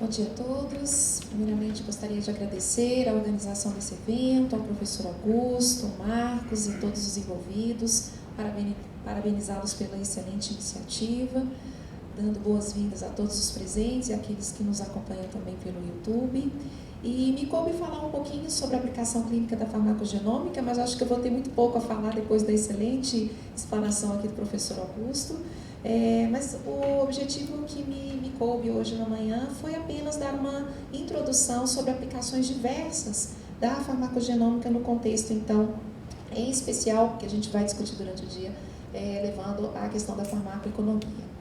Bom dia a todos. Primeiramente, gostaria de agradecer a organização desse evento, ao professor Augusto, ao Marcos e todos os envolvidos, parabenizá-los pela excelente iniciativa, dando boas-vindas a todos os presentes e àqueles que nos acompanham também pelo YouTube. E me coube falar um pouquinho sobre a aplicação clínica da farmacogenômica, mas acho que eu vou ter muito pouco a falar depois da excelente explanação aqui do professor Augusto. Mas o objetivo que me coube hoje na manhã foi apenas dar uma introdução sobre aplicações diversas da farmacogenômica no contexto, então, em especial, que a gente vai discutir durante o dia, levando à questão da farmacoeconomia.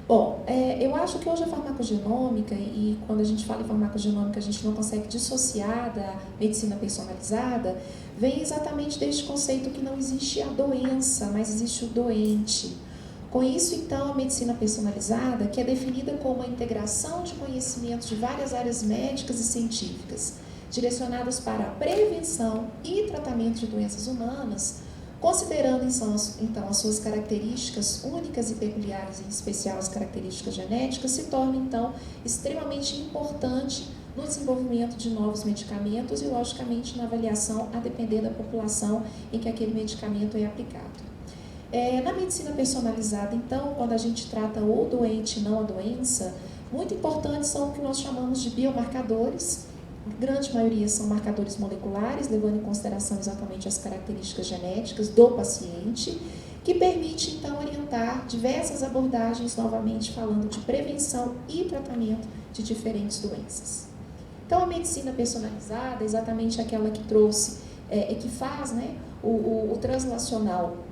Bom, eu acho que hoje a farmacogenômica, e quando a gente fala em farmacogenômica a gente não consegue dissociar da medicina personalizada, vem exatamente deste conceito que não existe a doença, mas existe o doente. Com isso, então, a medicina personalizada, que é definida como a integração de conhecimentos de várias áreas médicas e científicas, direcionadas para a prevenção e tratamento de doenças humanas, considerando então as suas características únicas e peculiares, em especial as características genéticas, se torna então extremamente importante no desenvolvimento de novos medicamentos e, logicamente, na avaliação a depender da população em que aquele medicamento é aplicado. Na medicina personalizada, então, quando a gente trata o doente e não a doença, muito importantes são o que nós chamamos de biomarcadores. A grande maioria são marcadores moleculares, levando em consideração exatamente as características genéticas do paciente, que permite, então, orientar diversas abordagens, novamente falando de prevenção e tratamento de diferentes doenças. Então, a medicina personalizada é exatamente aquela que trouxe, que faz o translacional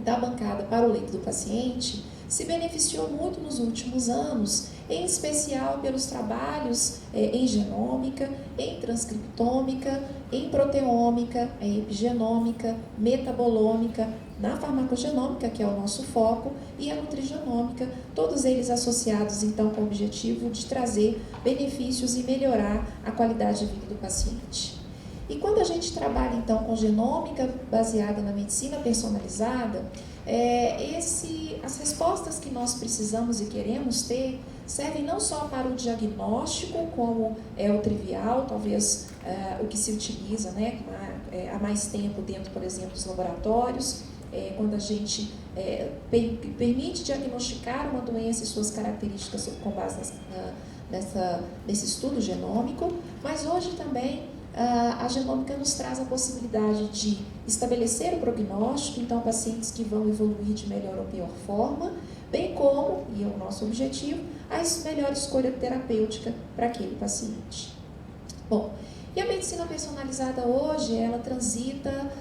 da bancada para o leito do paciente, se beneficiou muito nos últimos anos, em especial pelos trabalhos em genômica, em transcriptômica, em proteômica, em epigenômica, metabolômica, na farmacogenômica, que é o nosso foco, e a nutrigenômica, todos eles associados então com o objetivo de trazer benefícios e melhorar a qualidade de vida do paciente. E quando a gente trabalha, então, com genômica baseada na medicina personalizada, as respostas que nós precisamos e queremos ter servem não só para o diagnóstico, como é o trivial, talvez o que se utiliza há mais tempo dentro, por exemplo, dos laboratórios, quando a gente permite diagnosticar uma doença e suas características com base nesse estudo genômico, mas hoje também a genômica nos traz a possibilidade de estabelecer o prognóstico, então pacientes que vão evoluir de melhor ou pior forma, bem como, e é o nosso objetivo, a melhor escolha terapêutica para aquele paciente. Bom, e a medicina personalizada hoje, ela transita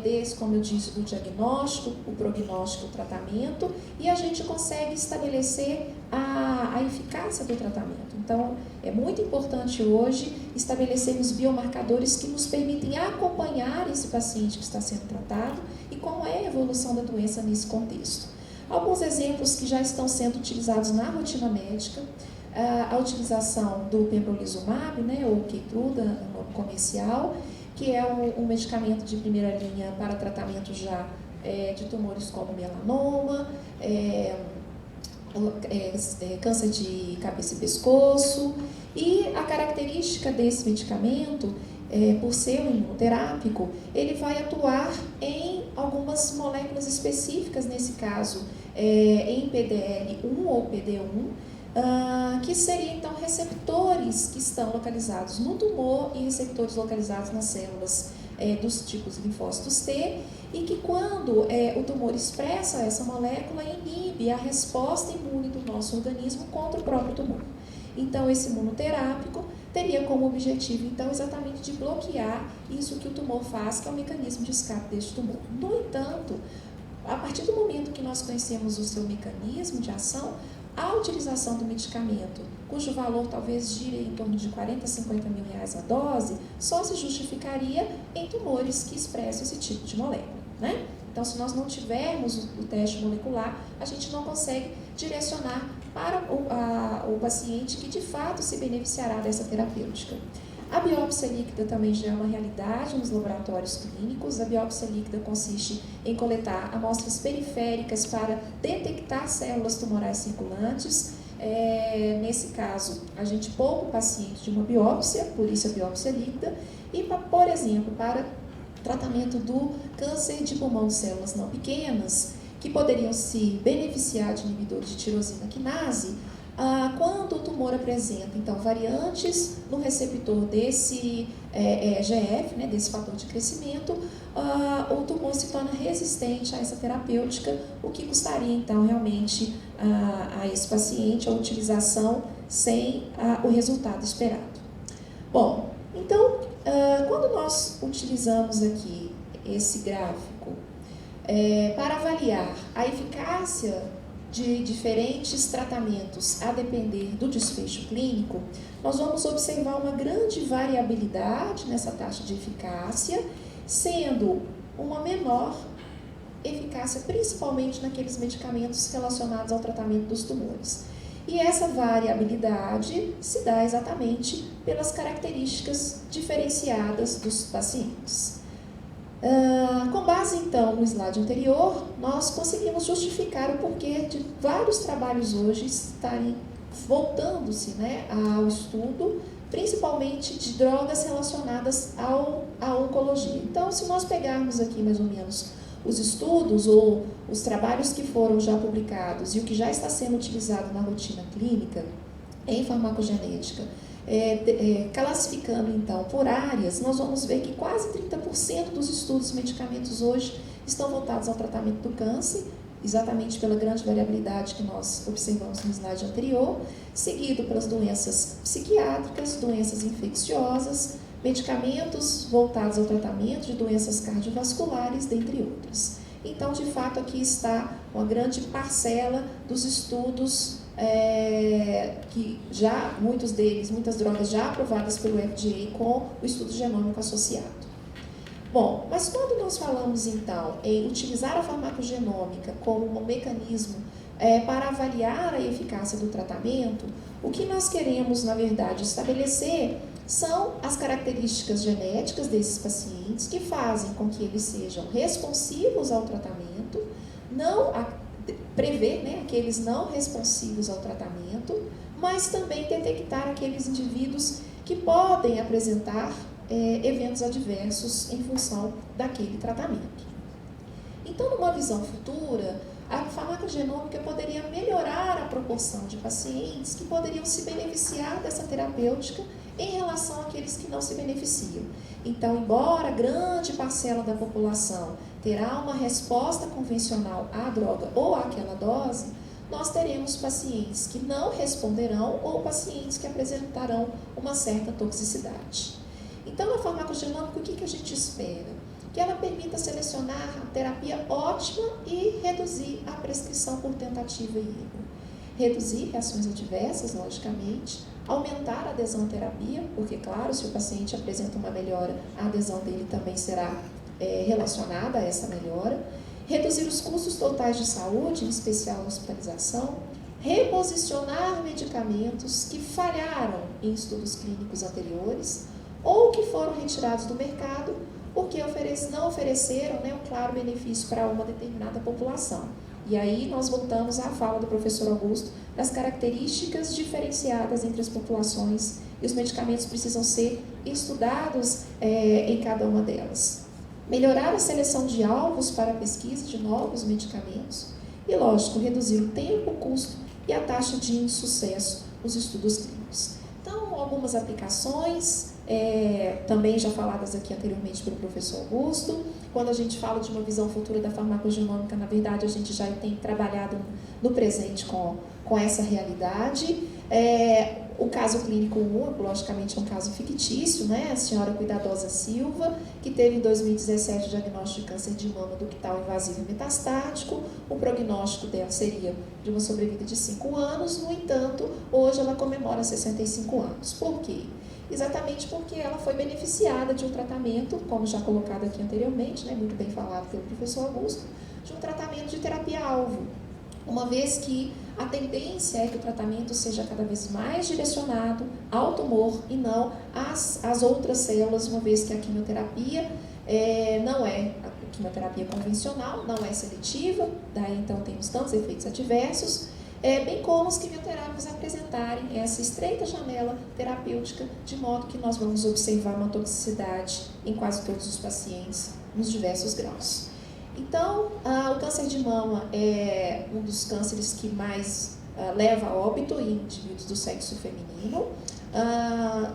desde, como eu disse, do diagnóstico, o prognóstico, o tratamento, e a gente consegue estabelecer a eficácia do tratamento. Então, é muito importante hoje estabelecermos biomarcadores que nos permitem acompanhar esse paciente que está sendo tratado e como é a evolução da doença nesse contexto. Alguns exemplos que já estão sendo utilizados na rotina médica, a utilização do pembrolizumab, ou Keytruda, no nome comercial, que é um medicamento de primeira linha para tratamento já de tumores como melanoma, câncer de cabeça e pescoço. E a característica desse medicamento, por ser um imunoterápico, ele vai atuar em algumas moléculas específicas, nesse caso em PDL1 ou PD1, que seriam então receptores que estão localizados no tumor e receptores localizados nas células dos tipos linfócitos T, e que quando o tumor expressa essa molécula, inibe a resposta imune do nosso organismo contra o próprio tumor. Então, esse imunoterápico teria como objetivo, então, exatamente de bloquear isso que o tumor faz, que é o mecanismo de escape deste tumor. No entanto, a partir do momento que nós conhecemos o seu mecanismo de ação, a utilização do medicamento, cujo valor talvez gire em torno de 40 a 50 mil reais a dose, só se justificaria em tumores que expressam esse tipo de molécula, Então, se nós não tivermos o teste molecular, a gente não consegue direcionar para o paciente que de fato se beneficiará dessa terapêutica. A biópsia líquida também já é uma realidade nos laboratórios clínicos. A biópsia líquida consiste em coletar amostras periféricas para detectar células tumorais circulantes nesse caso, a gente poupa o paciente de uma biópsia, por isso a biópsia líquida, e, por exemplo, para tratamento do câncer de pulmão de células não pequenas, que poderiam se beneficiar de inibidores de tirosina quinase, quando o tumor apresenta, então, variantes no receptor desse GF, né, desse fator de crescimento, o tumor se torna resistente a essa terapêutica, o que custaria, então, realmente a esse paciente a utilização sem o resultado esperado. Bom, então, quando nós utilizamos aqui esse gráfico para avaliar a eficácia de diferentes tratamentos a depender do desfecho clínico, nós vamos observar uma grande variabilidade nessa taxa de eficácia, sendo uma menor eficácia principalmente naqueles medicamentos relacionados ao tratamento dos tumores. E essa variabilidade se dá exatamente pelas características diferenciadas dos pacientes. Com base, então, no slide anterior, nós conseguimos justificar o porquê de vários trabalhos hoje estarem voltando-se, né, ao estudo, principalmente de drogas relacionadas à oncologia. Então, se nós pegarmos aqui mais ou menos os estudos ou os trabalhos que foram já publicados e o que já está sendo utilizado na rotina clínica em farmacogenética, classificando então por áreas, nós vamos ver que quase 30% dos estudos de medicamentos hoje estão voltados ao tratamento do câncer, exatamente pela grande variabilidade que nós observamos no slide anterior, seguido pelas doenças psiquiátricas, doenças infecciosas, medicamentos voltados ao tratamento de doenças cardiovasculares, dentre outras. Então, de fato, aqui está uma grande parcela dos estudos que já, muitos deles, muitas drogas já aprovadas pelo FDA com o estudo genômico associado. Bom, mas quando nós falamos então em utilizar a farmacogenômica como um mecanismo para avaliar a eficácia do tratamento, o que nós queremos, na verdade, estabelecer são as características genéticas desses pacientes que fazem com que eles sejam responsivos ao tratamento, prever, né, aqueles não responsivos ao tratamento, mas também detectar aqueles indivíduos que podem apresentar eventos adversos em função daquele tratamento. Então, numa visão futura, a farmacogenômica poderia melhorar a proporção de pacientes que poderiam se beneficiar dessa terapêutica em relação àqueles que não se beneficiam. Então, embora grande parcela da população terá uma resposta convencional à droga ou àquela dose, nós teremos pacientes que não responderão ou pacientes que apresentarão uma certa toxicidade. Então, a farmacogenômica, o que a gente espera? Que ela permita selecionar a terapia ótima e reduzir a prescrição por tentativa e erro. Reduzir reações adversas, logicamente, aumentar a adesão à terapia, porque, claro, se o paciente apresenta uma melhora, a adesão dele também será relacionada a essa melhora. Reduzir os custos totais de saúde, em especial a hospitalização. Reposicionar medicamentos que falharam em estudos clínicos anteriores ou que foram retirados do mercado porque não ofereceram um claro benefício para uma determinada população. E aí nós voltamos à fala do professor Augusto das características diferenciadas entre as populações e os medicamentos precisam ser estudados em cada uma delas. Melhorar a seleção de alvos para a pesquisa de novos medicamentos e, lógico, reduzir o tempo, o custo e a taxa de insucesso nos estudos clínicos. Então, algumas aplicações, também já faladas aqui anteriormente pelo professor Augusto. Quando a gente fala de uma visão futura da farmacogenômica, na verdade, a gente já tem trabalhado no presente com essa realidade. O caso clínico 1, logicamente, é um caso fictício, né? A senhora Cuidadosa Silva, que teve em 2017 o diagnóstico de câncer de mama ductal invasivo e metastático. O prognóstico dela seria de uma sobrevida de 5 anos, no entanto, hoje ela comemora 65 anos. Por quê? Exatamente porque ela foi beneficiada de um tratamento, como já colocado aqui anteriormente, né, muito bem falado pelo professor Augusto, de um tratamento de terapia-alvo, uma vez que a tendência é que o tratamento seja cada vez mais direcionado ao tumor e não às outras células, uma vez que a quimioterapia não é a quimioterapia convencional, não é seletiva, daí então temos tantos efeitos adversos, bem como os quimioterápicos fármacos apresentarem essa estreita janela terapêutica, de modo que nós vamos observar uma toxicidade em quase todos os pacientes, nos diversos graus. Então, o câncer de mama é um dos cânceres que mais leva a óbito em indivíduos do sexo feminino,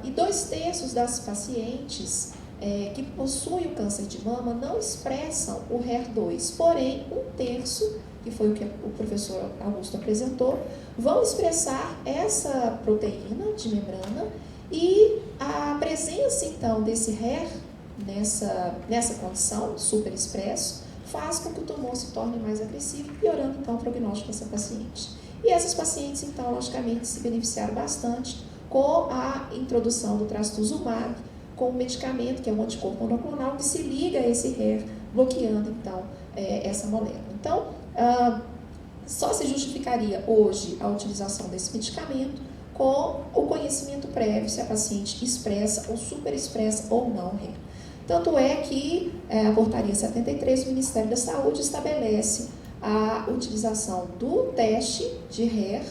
e 2/3 das pacientes que possuem o câncer de mama não expressam o HER2, porém 1/3, que foi o que o professor Augusto apresentou, vão expressar essa proteína de membrana, e a presença então desse HER nessa condição superexpresso faz com que o tumor se torne mais agressivo, piorando então o prognóstico dessa paciente. E essas pacientes então logicamente se beneficiaram bastante com a introdução do trastuzumab, com um medicamento que é um anticorpo monoclonal que se liga a esse HER, bloqueando então essa molécula. Então, só se justificaria hoje a utilização desse medicamento com o conhecimento prévio se a paciente expressa ou superexpressa ou não o HER. Tanto é que a portaria 73 do Ministério da Saúde estabelece a utilização do teste de HER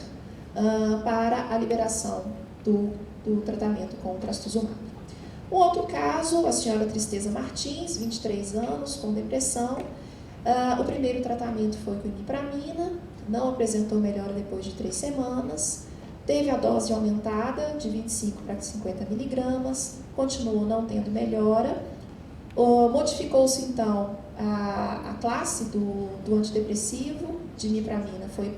para a liberação do tratamento com o trastuzumab. Um outro caso, a senhora Tristeza Martins, 23 anos, com depressão. O primeiro tratamento foi com imipramina, não apresentou melhora depois de 3 semanas, teve a dose aumentada de 25 para 50 miligramas, continuou não tendo melhora, modificou-se então a classe do antidepressivo, de imipramina foi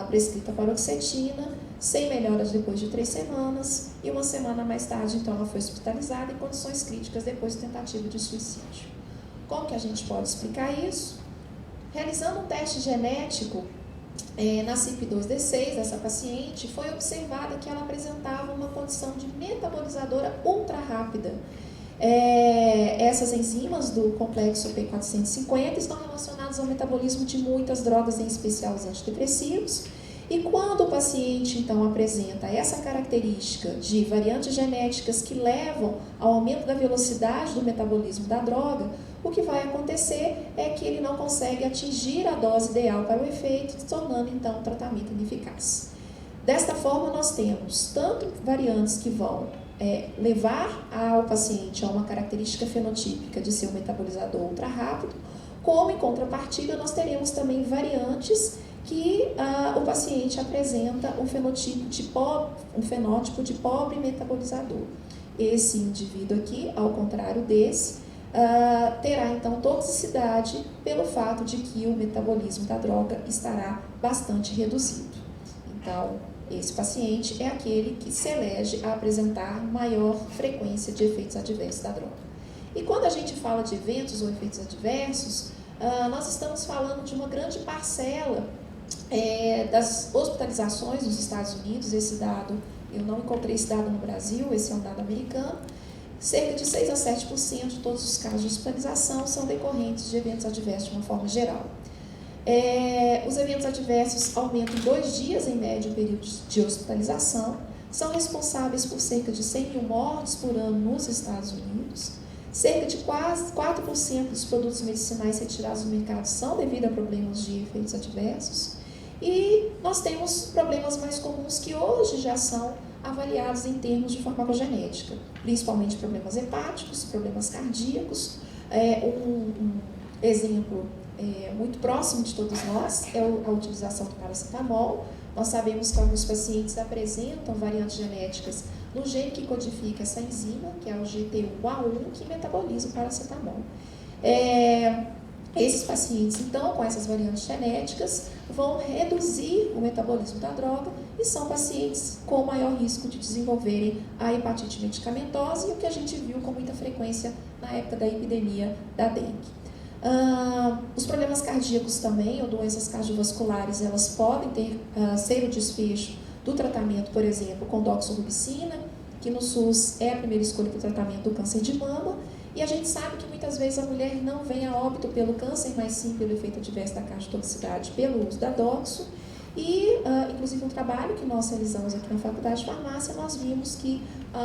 prescrita paroxetina, sem melhoras depois de 3 semanas, e 1 semana mais tarde então ela foi hospitalizada em condições críticas depois de tentativa de suicídio. Como que a gente pode explicar isso? Realizando um teste genético na CYP2D6 dessa paciente, foi observada que ela apresentava uma condição de metabolizadora ultra rápida. Essas enzimas do complexo P450 estão relacionadas ao metabolismo de muitas drogas, em especial os antidepressivos. E quando o paciente, então, apresenta essa característica de variantes genéticas que levam ao aumento da velocidade do metabolismo da droga, o que vai acontecer é que ele não consegue atingir a dose ideal para o efeito, tornando, então, o tratamento ineficaz. Desta forma, nós temos tanto variantes que vão levar ao paciente a uma característica fenotípica de ser um metabolizador ultra rápido, como, em contrapartida, nós teremos também variantes que o paciente apresenta um fenótipo de pobre metabolizador. Esse indivíduo aqui, ao contrário desse, terá então toxicidade pelo fato de que o metabolismo da droga estará bastante reduzido. Então, esse paciente é aquele que se elege a apresentar maior frequência de efeitos adversos da droga. E quando a gente fala de eventos ou efeitos adversos, nós estamos falando de uma grande parcela das hospitalizações nos Estados Unidos. Esse dado, eu não encontrei esse dado no Brasil, esse é um dado americano. Cerca de 6 a 7% de todos os casos de hospitalização são decorrentes de eventos adversos de uma forma geral. Os eventos adversos aumentam 2 dias em média o período de hospitalização, são responsáveis por cerca de 100 mil mortes por ano nos Estados Unidos. Cerca de quase 4% dos produtos medicinais retirados do mercado são devido a problemas de efeitos adversos. E nós temos problemas mais comuns que hoje já são avaliados em termos de farmacogenética, principalmente problemas hepáticos, problemas cardíacos. Um exemplo muito próximo de todos nós é a utilização do paracetamol. Nós sabemos que alguns pacientes apresentam variantes genéticas no gene que codifica essa enzima, que é o GT1A1, que metaboliza o paracetamol. Esses pacientes, então, com essas variantes genéticas, vão reduzir o metabolismo da droga e são pacientes com maior risco de desenvolverem a hepatite medicamentosa, e o que a gente viu com muita frequência na época da epidemia da dengue. Os problemas cardíacos também, ou doenças cardiovasculares, elas podem ser o desfecho do tratamento, por exemplo, com doxorubicina, que no SUS é a primeira escolha para o tratamento do câncer de mama, e a gente sabe que muitas vezes a mulher não vem a óbito pelo câncer, mas sim pelo efeito adverso da cardiotoxicidade pelo uso da doxo. E, inclusive, um trabalho que nós realizamos aqui na Faculdade de Farmácia, nós vimos que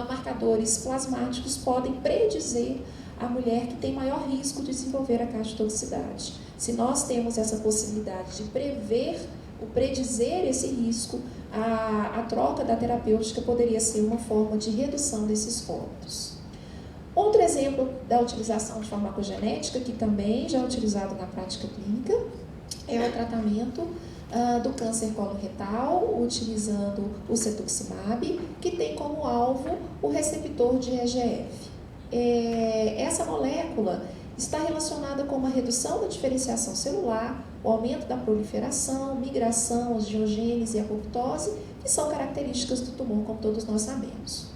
marcadores plasmáticos podem predizer a mulher que tem maior risco de desenvolver a cardiotoxicidade. Se nós temos essa possibilidade de prever o predizer esse risco, a troca da terapêutica poderia ser uma forma de redução desses óbitos. Outro exemplo da utilização de farmacogenética, que também já é utilizado na prática clínica, é o tratamento do câncer coloretal, utilizando o cetuximab, que tem como alvo o receptor de EGF. Essa molécula está relacionada com uma redução da diferenciação celular, o aumento da proliferação, migração, angiogênese e apoptose, que são características do tumor, como todos nós sabemos.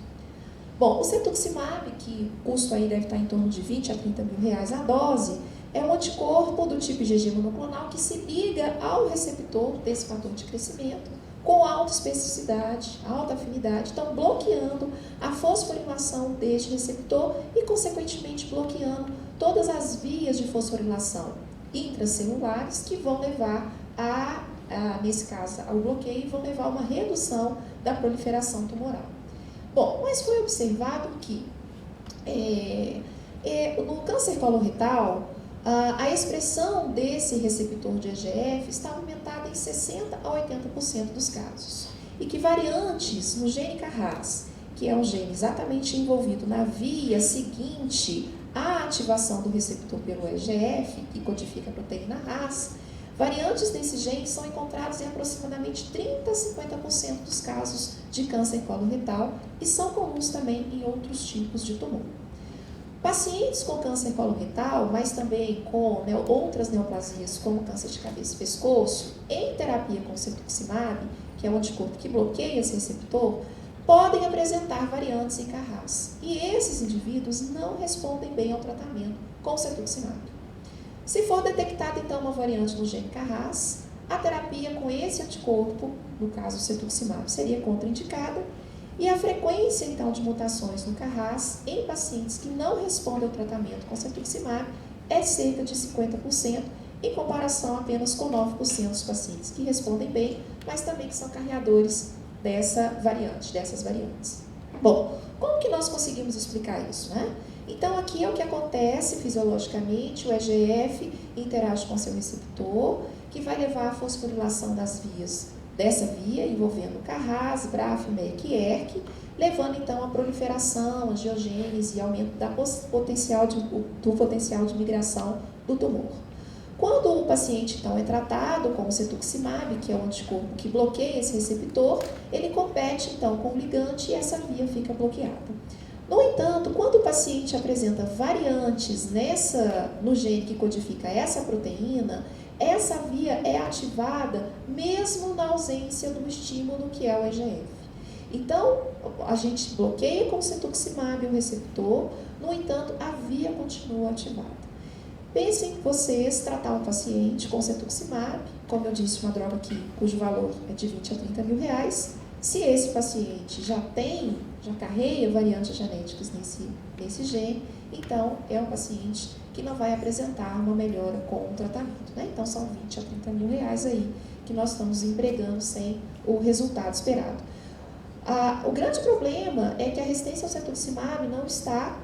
Bom, o cetuximab, que o custo aí deve estar em torno de 20 a 30 mil reais a dose, é um anticorpo do tipo IgG monoclonal que se liga ao receptor desse fator de crescimento com alta especificidade, alta afinidade, então bloqueando a fosforilação deste receptor e, consequentemente, bloqueando todas as vias de fosforilação intracelulares que vão levar nesse caso, ao bloqueio e vão levar a uma redução da proliferação tumoral. Bom, mas foi observado que no câncer coloretal, a expressão desse receptor de EGF está aumentada em 60% a 80% dos casos. E que variantes no gene Carras, que é um gene exatamente envolvido na via seguinte à ativação do receptor pelo EGF, que codifica a proteína RAS, variantes desse gene são encontradas em aproximadamente 30% a 50% dos casos de câncer coloretal e são comuns também em outros tipos de tumor. Pacientes com câncer coloretal, mas também com outras neoplasias, como câncer de cabeça e pescoço, em terapia com cetuximab, que é um anticorpo que bloqueia esse receptor, podem apresentar variantes em Carras. E esses indivíduos não respondem bem ao tratamento com cetuximab. Se for detectada, então, uma variante no gene Carras, a terapia com esse anticorpo, no caso cetuximab, seria contraindicada. E a frequência, então, de mutações no Carras em pacientes que não respondem ao tratamento com cetuximab é cerca de 50%, em comparação apenas com 9% dos pacientes que respondem bem, mas também que são carreadores dessas variantes. Bom, como que nós conseguimos explicar isso, né? Então, aqui é o que acontece fisiologicamente, o EGF interage com seu receptor, que vai levar à fosforilação das vias dessa via, envolvendo Carras, BRAF, MEK e ERK, levando então à proliferação, angiogênese e aumento do potencial de migração do tumor. Quando o paciente então é tratado com o cetuximab, que é um anticorpo que bloqueia esse receptor, ele compete então com o ligante e essa via fica bloqueada. No entanto, quando o paciente apresenta variantes no gene que codifica essa proteína, essa via é ativada mesmo na ausência do estímulo que é o EGF. Então, a gente bloqueia com o cetuximab o receptor, no entanto, a via continua ativada. Pensem vocês tratar um paciente com cetuximab, como eu disse, uma droga cujo valor é de 20 a 30 mil reais. Se esse paciente já carrega variantes genéticas nesse gene, então é um paciente que não vai apresentar uma melhora com o tratamento, né? Então são 20 a 30 mil reais aí que nós estamos empregando sem o resultado esperado. O grande problema é que a resistência ao cetuximab não está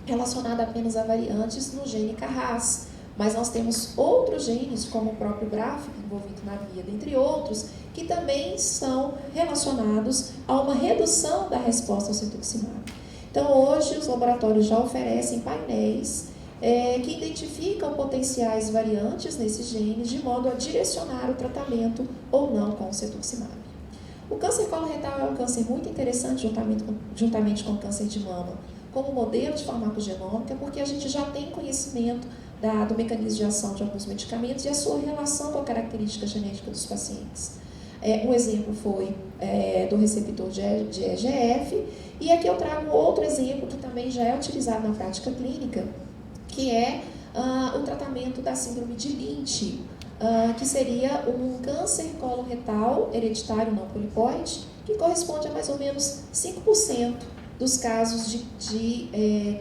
relacionada apenas a variantes no gene Carras, mas nós temos outros genes, como o próprio BRAF, envolvido na via, dentre outros, que também são relacionados a uma redução da resposta ao cetuximab. Então, hoje, os laboratórios já oferecem painéis que identificam potenciais variantes nesses genes, de modo a direcionar o tratamento ou não com o cetuximab. O câncer coloretal é um câncer muito interessante, juntamente com o câncer de mama, como modelo de farmacogenômica, porque a gente já tem conhecimento do mecanismo de ação de alguns medicamentos e a sua relação com a característica genética dos pacientes. Um exemplo foi do receptor de EGF, e aqui eu trago outro exemplo que também já é utilizado na prática clínica, que é o tratamento da síndrome de Lynch, que seria um câncer coloretal hereditário não polipoide, que corresponde a mais ou menos 5% dos casos de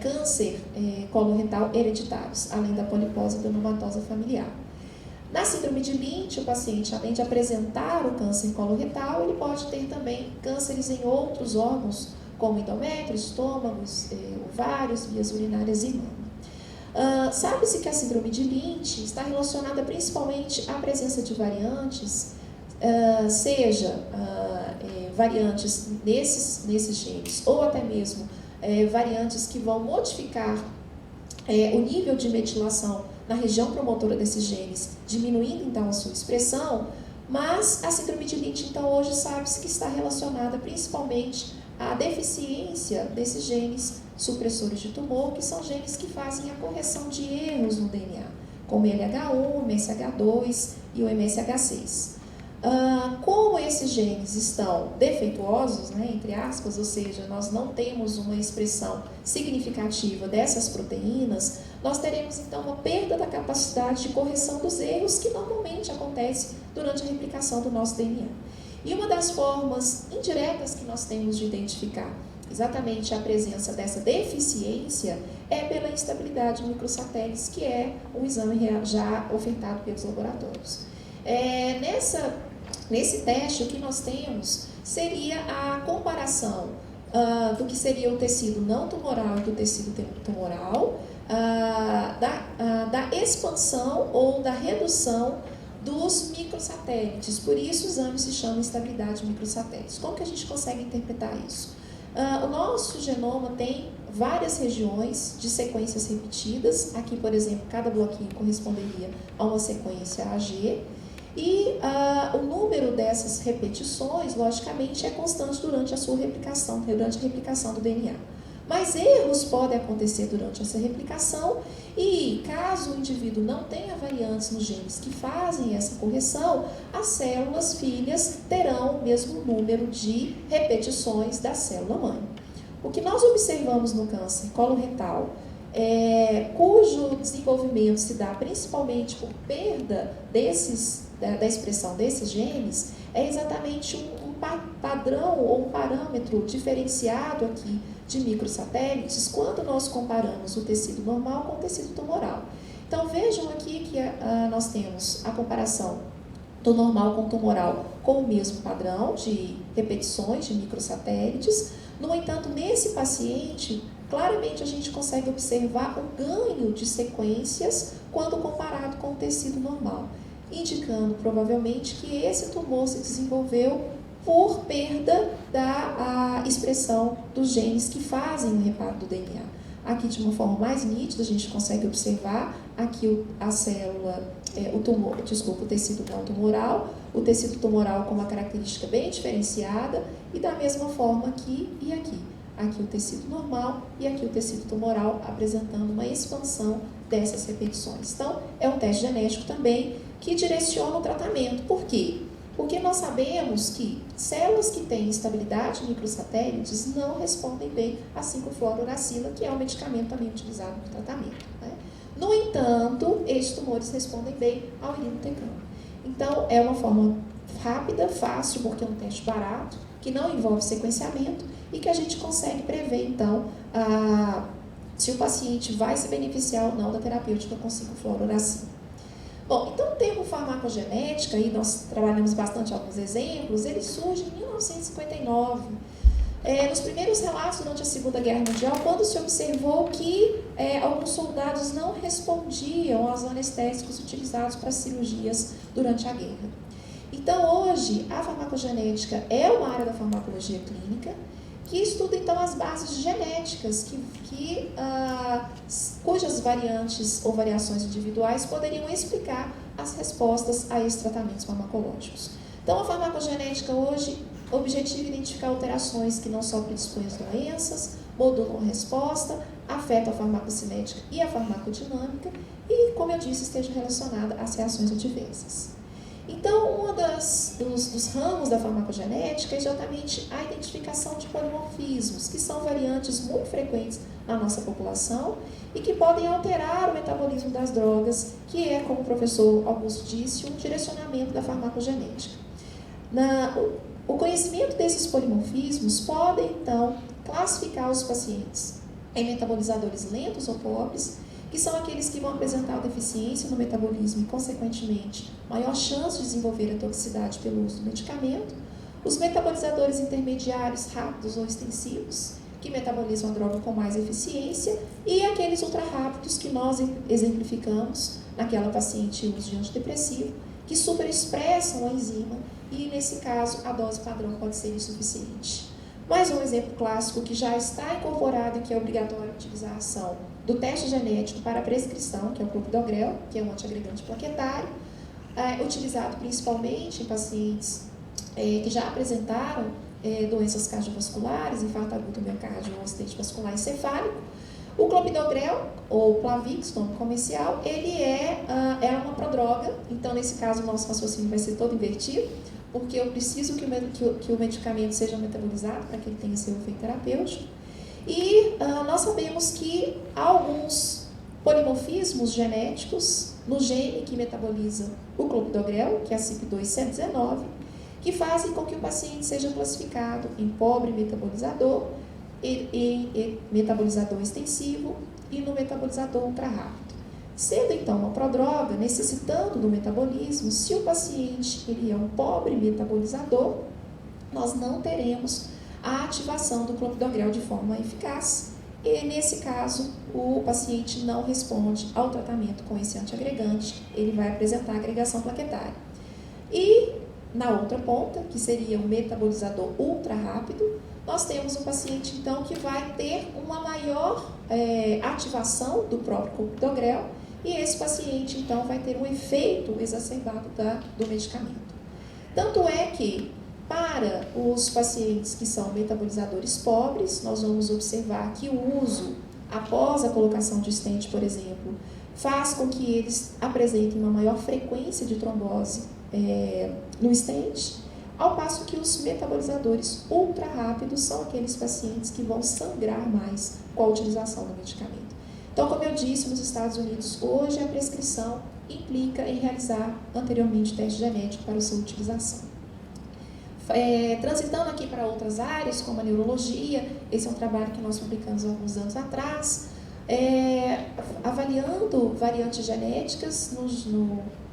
câncer coloretal hereditários, além da polipose e da adenomatosa familiar. Na síndrome de Lynch, o paciente, além de apresentar o câncer coloretal, ele pode ter também cânceres em outros órgãos, como endométrio, estômagos, ovários, vias urinárias e mama. Sabe-se que a síndrome de Lynch está relacionada principalmente à presença de variantes seja variantes nesses genes, ou até mesmo variantes que vão modificar o nível de metilação na região promotora desses genes, diminuindo então a sua expressão, mas a síndrome de Lynch, então, hoje sabe-se que está relacionada principalmente à deficiência desses genes supressores de tumor, que são genes que fazem a correção de erros no DNA, como o LH1, o MSH2 e o MSH6. Como esses genes estão defeituosos, né, entre aspas, ou seja, nós não temos uma expressão significativa dessas proteínas, nós teremos então uma perda da capacidade de correção dos erros que normalmente acontece durante a replicação do nosso DNA. E uma das formas indiretas que nós temos de identificar exatamente a presença dessa deficiência é pela instabilidade de microsatélites, que é um exame já ofertado pelos laboratórios. Nesse teste, o que nós temos seria a comparação do que seria o tecido não tumoral e do tecido tumoral, da expansão ou da redução dos microsatélites. Por isso o exame se chama instabilidade de microsatélites. Como que a gente consegue interpretar isso? O nosso genoma tem várias regiões de sequências repetidas. Aqui, por exemplo, cada bloquinho corresponderia a uma sequência AG. E o número dessas repetições, logicamente, é constante durante a sua replicação, durante a replicação do DNA. Mas erros podem acontecer durante essa replicação e, caso o indivíduo não tenha variantes nos genes que fazem essa correção, as células filhas terão o mesmo número de repetições da célula-mãe. O que nós observamos no câncer coloretal, cujo desenvolvimento se dá principalmente por perda da expressão desses genes, é exatamente um padrão ou um parâmetro diferenciado aqui de microsatélites quando nós comparamos o tecido normal com o tecido tumoral. Então vejam aqui que nós temos a comparação do normal com o tumoral com o mesmo padrão de repetições de microsatélites. No entanto, nesse paciente, claramente a gente consegue observar o ganho de sequências quando comparado com o tecido normal, indicando provavelmente que esse tumor se desenvolveu por perda da expressão dos genes que fazem o reparo do DNA. Aqui, de uma forma mais nítida, a gente consegue observar aqui a célula, o tecido não tumoral, o tecido tumoral com uma característica bem diferenciada, e da mesma forma aqui e aqui. Aqui o tecido normal e aqui o tecido tumoral apresentando uma expansão dessas repetições. Então, é um teste genético também que direciona o tratamento. Por quê? Porque nós sabemos que células que têm instabilidade de microsatélites não respondem bem a 5-fluorouracila, que é um medicamento também utilizado no tratamento, né? No entanto, estes tumores respondem bem ao irinotecan. Então, é uma forma rápida, fácil, porque é um teste barato, que não envolve sequenciamento e que a gente consegue prever, então, se o paciente vai se beneficiar ou não da terapêutica com 5-fluorouracila. Bom, então o termo farmacogenética, e nós trabalhamos bastante alguns exemplos, ele surge em 1959, nos primeiros relatos durante a Segunda Guerra Mundial, quando se observou que alguns soldados não respondiam aos anestésicos utilizados para cirurgias durante a guerra. Então, hoje, a farmacogenética é uma área da farmacologia clínica que estuda, então, as bases genéticas cujas variantes ou variações individuais poderiam explicar as respostas a esses tratamentos farmacológicos. Então, a farmacogenética hoje objetiva identificar alterações que não só predispõem às doenças, modulam a resposta, afetam a farmacocinética e a farmacodinâmica e, como eu disse, esteja relacionada às reações adversas. Então, um dos ramos da farmacogenética é exatamente a identificação de polimorfismos, que são variantes muito frequentes na nossa população e que podem alterar o metabolismo das drogas, que é, como o professor Augusto disse, um direcionamento da farmacogenética. O conhecimento desses polimorfismos pode, então, classificar os pacientes em metabolizadores lentos ou pobres, que são aqueles que vão apresentar deficiência no metabolismo e, consequentemente, maior chance de desenvolver a toxicidade pelo uso do medicamento, os metabolizadores intermediários rápidos ou extensivos, que metabolizam a droga com mais eficiência, e aqueles ultra-rápidos que nós exemplificamos naquela paciente uso de antidepressivo, que superexpressam a enzima e, nesse caso, a dose padrão pode ser insuficiente. Mais um exemplo clássico que já está incorporado e que é obrigatório a utilização do teste genético para prescrição, que é o clopidogrel, que é um antiagregante plaquetário, utilizado principalmente em pacientes que já apresentaram doenças cardiovasculares, infarto agudo do miocárdio ou acidente vascular encefálico. O clopidogrel, ou Plavix, nome comercial, ele é uma prodroga, então nesse caso o nosso raciocínio vai ser todo invertido, porque eu preciso que o medicamento seja metabolizado para que ele tenha seu efeito terapêutico. E nós sabemos que há alguns polimorfismos genéticos no gene que metaboliza o clopidogrel, que é a CYP2C19, que fazem com que o paciente seja classificado em pobre metabolizador, em metabolizador extensivo e no metabolizador ultra rápido. Sendo então uma prodroga, necessitando do metabolismo, se o paciente ele é um pobre metabolizador, nós não teremos a ativação do clopidogrel de forma eficaz e, nesse caso, o paciente não responde ao tratamento com esse antiagregante, ele vai apresentar agregação plaquetária. E, na outra ponta, que seria o metabolizador ultra rápido, nós temos um paciente, então, que vai ter uma maior ativação do próprio clopidogrel e esse paciente, então, vai ter um efeito exacerbado do medicamento. Tanto é que, para os pacientes que são metabolizadores pobres, nós vamos observar que o uso, após a colocação de stent, por exemplo, faz com que eles apresentem uma maior frequência de trombose no stent, ao passo que os metabolizadores ultra rápidos são aqueles pacientes que vão sangrar mais com a utilização do medicamento. Então, como eu disse, nos Estados Unidos, hoje a prescrição implica em realizar anteriormente teste genético para a sua utilização. Transitando aqui para outras áreas, como a neurologia, esse é um trabalho que nós publicamos há alguns anos atrás, avaliando variantes genéticas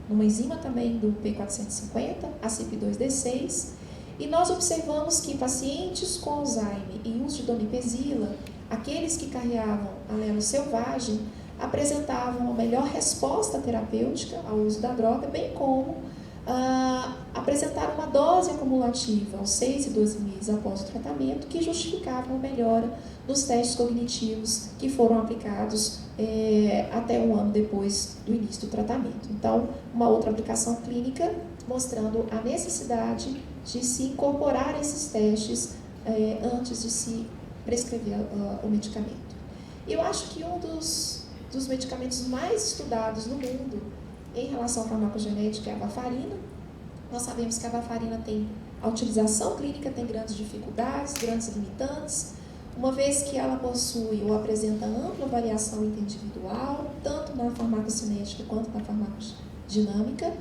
numa enzima também do P450, a CYP2D6, e nós observamos que pacientes com Alzheimer em uso de donepezila, aqueles que carreavam alelo selvagem, apresentavam uma melhor resposta terapêutica ao uso da droga, bem como apresentaram uma dose acumulativa aos 6 e 12 meses após o tratamento, que justificava uma melhora nos testes cognitivos que foram aplicados até um ano depois do início do tratamento. Então, uma outra aplicação clínica mostrando a necessidade de se incorporar esses testes antes de se prescrever o medicamento. Eu acho que um dos medicamentos mais estudados no mundo em relação à farmacogenética é a varfarina. Nós sabemos que a varfarina a utilização clínica tem grandes dificuldades, grandes limitantes, uma vez que ela possui ou apresenta ampla variação interindividual, tanto na farmacocinética quanto na farmacodinâmica,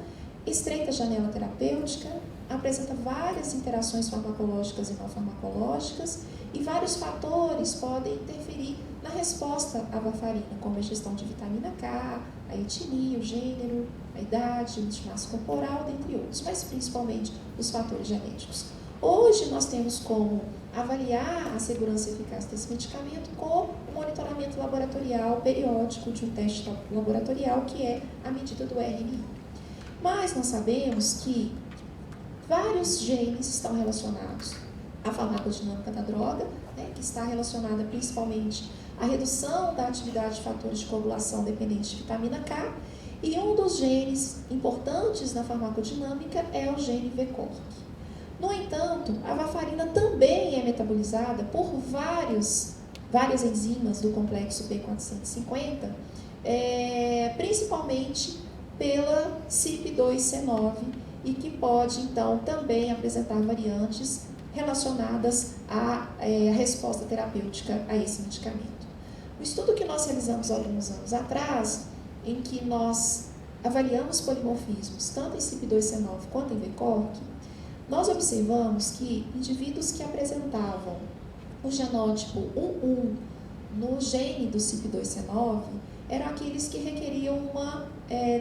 estreita janela terapêutica, apresenta várias interações farmacológicas e não farmacológicas e vários fatores podem interferir na resposta à varfarina, como a ingestão de vitamina K, a etnia, o gênero, a idade, o massa corporal, dentre outros, mas principalmente os fatores genéticos. Hoje nós temos como avaliar a segurança e eficácia desse medicamento com o monitoramento laboratorial periódico de um teste laboratorial, que é a medida do RNI. Mas nós sabemos que vários genes estão relacionados à farmacodinâmica da droga, que está relacionada principalmente à redução da atividade de fatores de coagulação dependentes de vitamina K, e um dos genes importantes na farmacodinâmica é o gene VCORC. No entanto, a varfarina também é metabolizada por várias enzimas do complexo P450, principalmente pela CYP2C9, e que pode, então, também apresentar variantes relacionadas à resposta terapêutica a esse medicamento. O estudo que nós realizamos alguns anos atrás, em que nós avaliamos polimorfismos, tanto em CYP2C9 quanto em VCORC, nós observamos que indivíduos que apresentavam o genótipo 11 no gene do CYP2C9 eram aqueles que requeriam uma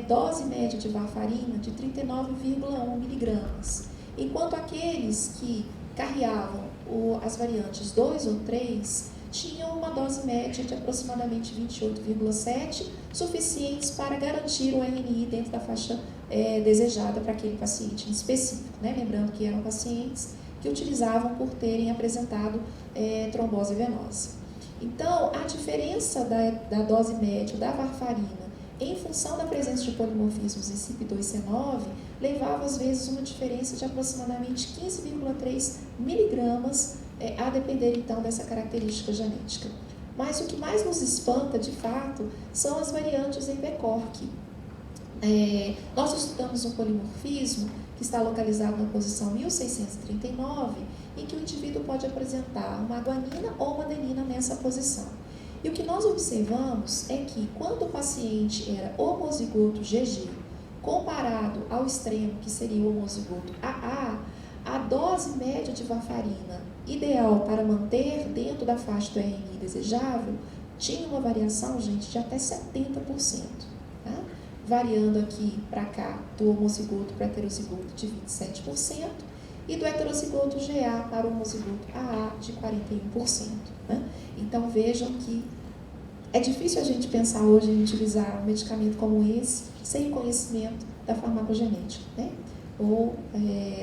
dose média de varfarina de 39,1 miligramas, enquanto aqueles que carreavam as variantes 2 ou 3 tinham uma dose média de aproximadamente 28,7, suficientes para garantir o RNI dentro da faixa desejada para aquele paciente em específico, né? Lembrando que eram pacientes que utilizavam por terem apresentado trombose venosa. Então, a diferença da dose média da varfarina em função da presença de polimorfismos em CYP2C9 levava às vezes uma diferença de aproximadamente 15,3 miligramas, a depender então dessa característica genética. Mas o que mais nos espanta, de fato, são as variantes em VCORC. Nós estudamos um polimorfismo que está localizado na posição 1639, em que o indivíduo pode apresentar uma guanina ou uma adenina nessa posição. E o que nós observamos é que quando o paciente era homozigoto GG, comparado ao extremo, que seria o homozigoto AA, a dose média de varfarina ideal para manter dentro da faixa do RNI desejável tinha uma variação, gente, de até 70%. Tá? Variando aqui para cá do homozigoto para heterozigoto de 27% e do heterozigoto GA para o homozigoto AA de 41%. Né? Então vejam que é difícil a gente pensar hoje em utilizar um medicamento como esse sem conhecimento da farmacogenética, né? Ou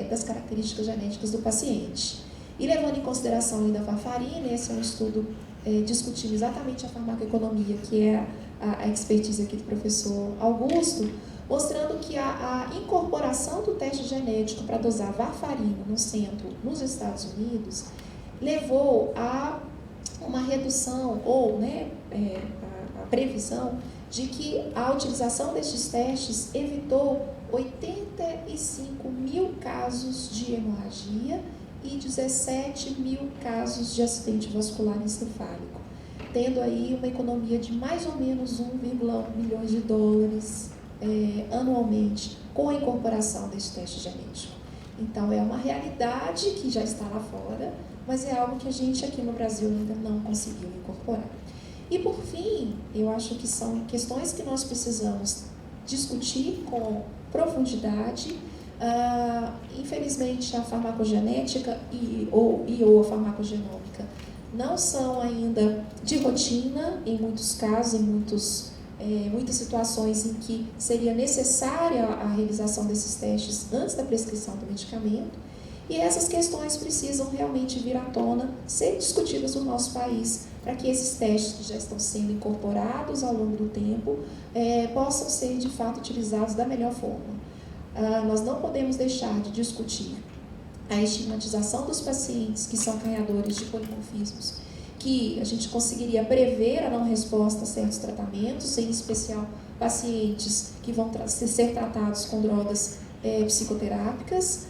das características genéticas do paciente. E levando em consideração ainda a varfarina, esse é um estudo discutindo exatamente a farmacoeconomia, que é a expertise aqui do professor Augusto, mostrando que a incorporação do teste genético para dosar varfarina no centro nos Estados Unidos levou a uma redução ou a previsão de que a utilização destes testes evitou 85 mil casos de hemorragia e 17 mil casos de acidente vascular encefálico, tendo aí uma economia de mais ou menos 1,1 milhões de dólares anualmente com a incorporação desse teste genético. Então, é uma realidade que já está lá fora, mas é algo que a gente aqui no Brasil ainda não conseguiu incorporar. E por fim, eu acho que são questões que nós precisamos discutir com profundidade. Infelizmente, a farmacogenética ou a farmacogenômica não são ainda de rotina em muitos casos, em muitas situações em que seria necessária a realização desses testes antes da prescrição do medicamento. E essas questões precisam realmente vir à tona, ser discutidas no nosso país, para que esses testes que já estão sendo incorporados ao longo do tempo possam ser, de fato, utilizados da melhor forma. Nós não podemos deixar de discutir a estigmatização dos pacientes que são ganhadores de polimorfismos, que a gente conseguiria prever a não resposta a certos tratamentos, em especial pacientes que vão ser tratados com drogas psicoterápicas.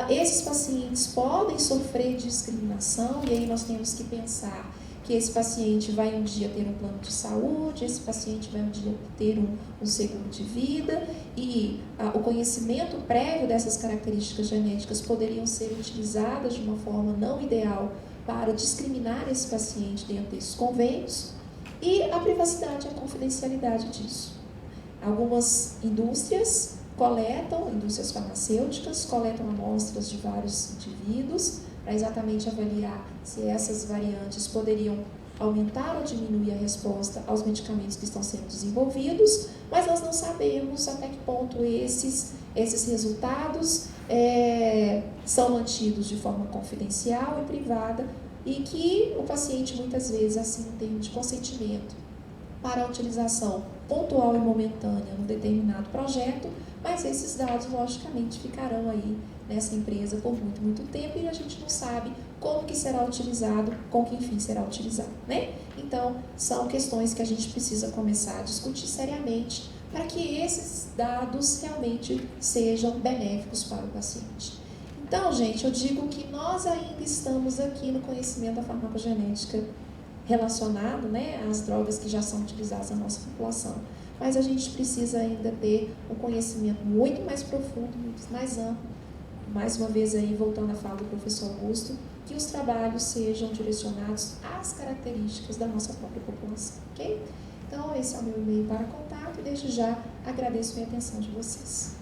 Esses pacientes podem sofrer discriminação, e aí nós temos que pensar que esse paciente vai um dia ter um plano de saúde, esse paciente vai um dia ter um seguro de vida, e o conhecimento prévio dessas características genéticas poderiam ser utilizadas de uma forma não ideal para discriminar esse paciente dentro desses convênios, e a privacidade e a confidencialidade disso. Algumas indústrias indústrias farmacêuticas, coletam amostras de vários indivíduos para exatamente avaliar se essas variantes poderiam aumentar ou diminuir a resposta aos medicamentos que estão sendo desenvolvidos, mas nós não sabemos até que ponto esses resultados são mantidos de forma confidencial e privada, e que o paciente muitas vezes assim tem de consentimento para a utilização pontual e momentânea num determinado projeto, mas esses dados, logicamente, ficarão aí nessa empresa por muito, muito tempo, e a gente não sabe como que será utilizado, com que fim será utilizado, né? Então, são questões que a gente precisa começar a discutir seriamente para que esses dados realmente sejam benéficos para o paciente. Então, gente, eu digo que nós ainda estamos aqui no conhecimento da farmacogenética relacionado, né, às drogas que já são utilizadas na nossa população. Mas a gente precisa ainda ter um conhecimento muito mais profundo, muito mais amplo. Mais uma vez aí, voltando à fala do professor Augusto, que os trabalhos sejam direcionados às características da nossa própria população, ok? Então, esse é o meu e-mail para contato, e desde já agradeço a atenção de vocês.